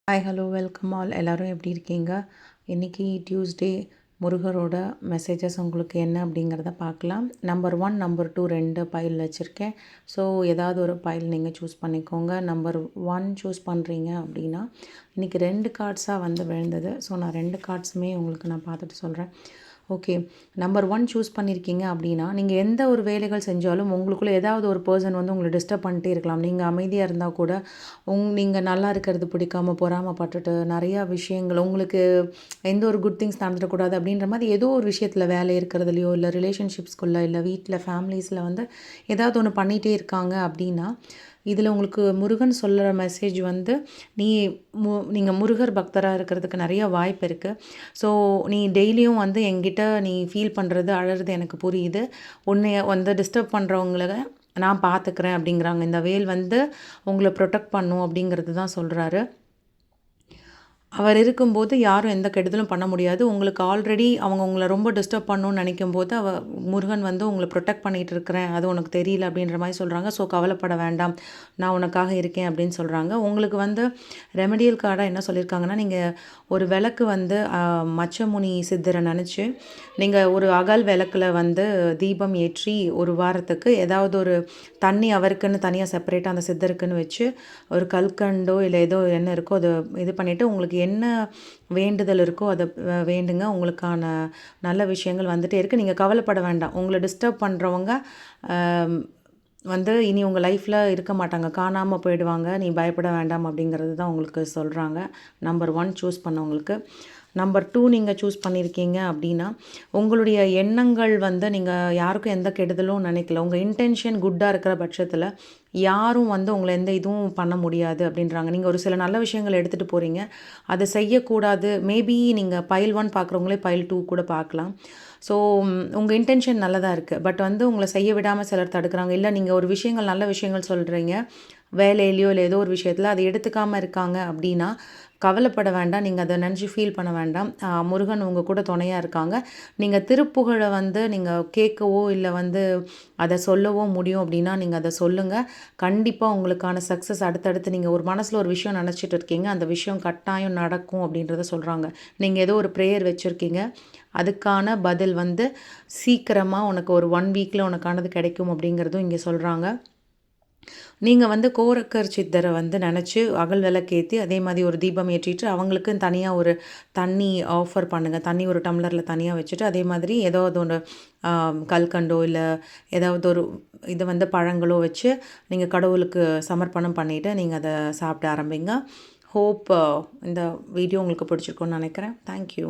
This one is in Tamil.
Hi hello welcome all. எல்லோரும் எப்படி இருக்கீங்க? இன்றைக்கி டியூஸ்டே முருகரோட மெசேஜஸ் உங்களுக்கு என்ன அப்படிங்கிறத பார்க்கலாம். நம்பர் 1 நம்பர் 2 2 பைல் வச்சுருக்கேன். ஸோ ஏதாவது ஒரு பைல் நீங்கள் சூஸ் பண்ணிக்கோங்க. நம்பர் 1 சூஸ் பண்ணுறீங்க அப்படின்னா இன்றைக்கி 2 கார்ட்ஸாக வந்து விழுந்தது. ஸோ நான் 2 கார்ட்ஸுமே உங்களுக்கு நான் பார்த்துட்டு சொல்கிறேன். ஓகே, நம்பர் 1 சூஸ் பண்ணியிருக்கீங்க அப்படின்னா நீங்கள் எந்த ஒரு வேலைகள் செஞ்சாலும் உங்களுக்குள்ளே ஏதாவது ஒரு பர்சன் வந்து உங்களை டிஸ்டர்ப் பண்ணிட்டே இருக்கலாம். நீங்கள் அமைதியாக இருந்தால் கூட நீங்கள் நல்லா இருக்கிறது பிடிக்காமல் பொறாமப்பட்டுட்டு நிறையா விஷயங்கள் உங்களுக்கு எந்த ஒரு குட் திங்ஸ் நடந்துடக்கூடாது அப்படின்ற மாதிரி ஏதோ ஒரு விஷயத்தில் வேலை இருக்கிறதுலையோ இல்லை ரிலேஷன்ஷிப்ஸ்குள்ளே இல்லை வீட்டில் ஃபேமிலிஸில் வந்து ஏதாவது ஒன்று பண்ணிகிட்டே இருக்காங்க அப்படின்னா இதில் உங்களுக்கு முருகன் சொல்கிற மெசேஜ் வந்து நீங்கள் முருகர் பக்தராக இருக்கிறதுக்கு நிறைய வாய்ப்பு இருக்குது. ஸோ நீ டெய்லியும் வந்து என்கிட்ட நீ ஃபீல் பண்ணுறது அழறது எனக்கு புரியுது. உன்னை வந்து டிஸ்டர்ப் பண்ணுறவங்கள நான் பார்த்துக்கிறேன் அப்படிங்கிறாங்க. இந்த வேல் வந்து உங்களை ப்ரொடெக்ட் பண்ணும் அப்படிங்கிறது தான் சொல்கிறாரு. அவர் இருக்கும்போது யாரும் எந்த கெடுதலும் பண்ண முடியாது. உங்களுக்கு ஆல்ரெடி அவங்க உங்களை ரொம்ப டிஸ்டர்ப் பண்ணணும்னு நினைக்கும்போது முருகன் வந்து உங்களை ப்ரொடெக்ட் பண்ணிகிட்டு இருக்கிறேன், அது உனக்கு தெரியல அப்படின்ற மாதிரி சொல்கிறாங்க. ஸோ கவலைப்பட வேண்டாம், நான் உனக்காக இருக்கேன் அப்படின்னு சொல்கிறாங்க. உங்களுக்கு வந்து ரெமடியல் கார்டாக என்ன சொல்லியிருக்காங்கன்னா, நீங்கள் ஒரு விளக்கு வந்து மச்சமுனி சித்தரை நினச்சி நீங்கள் ஒரு அகல் விளக்கில் வந்து தீபம் ஏற்றி ஒரு வாரத்துக்கு ஏதாவது ஒரு தண்ணி அவருக்குன்னு தனியாக செப்பரேட்டாக அந்த சித்தருக்குன்னு வச்சு ஒரு கல்கண்டோ இல்லை ஏதோ என்ன இருக்கோ அதை இது பண்ணிவிட்டு உங்களுக்கு என்ன வேண்டுதல் இருக்கோ அதை வேண்டுங்க. உங்களுக்கான நல்ல விஷயங்கள் வந்துகிட்டே இருக்குது. நீங்கள் கவலைப்பட வேண்டாம். உங்களை டிஸ்டர்ப் பண்ணுறவங்க வந்து இனி உங்கள் லைஃப்பில் இருக்க மாட்டாங்க, காணாமல் போயிடுவாங்க. நீ பயப்பட வேண்டாம் அப்படிங்கிறது தான் உங்களுக்கு சொல்கிறாங்க. நம்பர் 1 சூஸ் பண்ணவங்களுக்கு. நம்பர் 2 நீங்கள் சூஸ் பண்ணியிருக்கீங்க அப்படின்னா உங்களுடைய எண்ணங்கள் வந்து நீங்கள் யாருக்கும் எந்த கெடுதலும் நினைக்கல. உங்கள் இன்டென்ஷன் குட்டாக இருக்கிற பட்சத்தில் யாரும் வந்து உங்களை எந்த இதுவும் பண்ண முடியாது அப்படின்றாங்க. நீங்கள் ஒரு சில நல்ல விஷயங்கள் எடுத்துகிட்டு போகிறீங்க, அதை செய்யக்கூடாது. மேபி நீங்கள் பைல் 1 பார்க்குறவங்களே பைல் 2 கூட பார்க்கலாம். ஸோ உங்கள் இன்டென்ஷன் நல்லதாக இருக்குது. பட் வந்து உங்களை செய்ய விடாமல் சிலர் தடுக்கிறாங்க. இல்லை நீங்கள் ஒரு விஷயங்கள் நல்ல விஷயங்கள் சொல்கிறீங்க வேலையிலையோ இல்லை ஏதோ ஒரு விஷயத்தில் அதை எடுத்துக்காமல் இருக்காங்க அப்படின்னா கவலைப்பட வேண்டாம். நீங்கள் அதை நினச்சி ஃபீல் பண்ண வேண்டாம். முருகன் உங்கள் கூட துணையாக இருக்காங்க. நீங்கள் திருப்புகழை வந்து நீங்கள் கேட்கவோ இல்லை வந்து அதை சொல்லவோ முடியும் அப்படின்னா நீங்கள் அதை சொல்லுங்கள். கண்டிப்பாக உங்களுக்கான சக்ஸஸ் அடுத்தடுத்து நீங்கள் ஒரு மனசில் ஒரு விஷயம் நினச்சிட்டு இருக்கீங்க, அந்த விஷயம் கட்டாயம் நடக்கும் அப்படின்றத சொல்கிறாங்க. நீங்கள் ஏதோ ஒரு ப்ரேயர் வச்சுருக்கீங்க, அதுக்கான பதில் வந்து சீக்கிரமாக உனக்கு ஒரு 1 வீக்கில் உனக்கானது கிடைக்கும் அப்படிங்கிறதும் இங்கே சொல்கிறாங்க. நீங்கள் வந்து கோரக்கர் சித்தரை வந்து நினச்சி அகல் விளக்கேற்றி அதே மாதிரி ஒரு தீபம் ஏற்றிட்டு அவங்களுக்கு தனியாக ஒரு தண்ணி ஆஃபர் பண்ணுங்கள். தண்ணி ஒரு டம்ளரில் தனியாக வச்சுட்டு அதே மாதிரி ஏதாவது ஒன்று கல்கண்டோ இல்லை ஏதாவது ஒரு இது வந்து பழங்களோ வச்சு நீங்கள் கடவுளுக்கு சமர்ப்பணம் பண்ணிவிட்டு நீங்கள் அதை சாப்பிட ஆரம்பிங்க. ஹோப் இந்த வீடியோ உங்களுக்கு பிடிச்சிருக்குன்னு நினைக்கிறேன். தேங்க்யூ.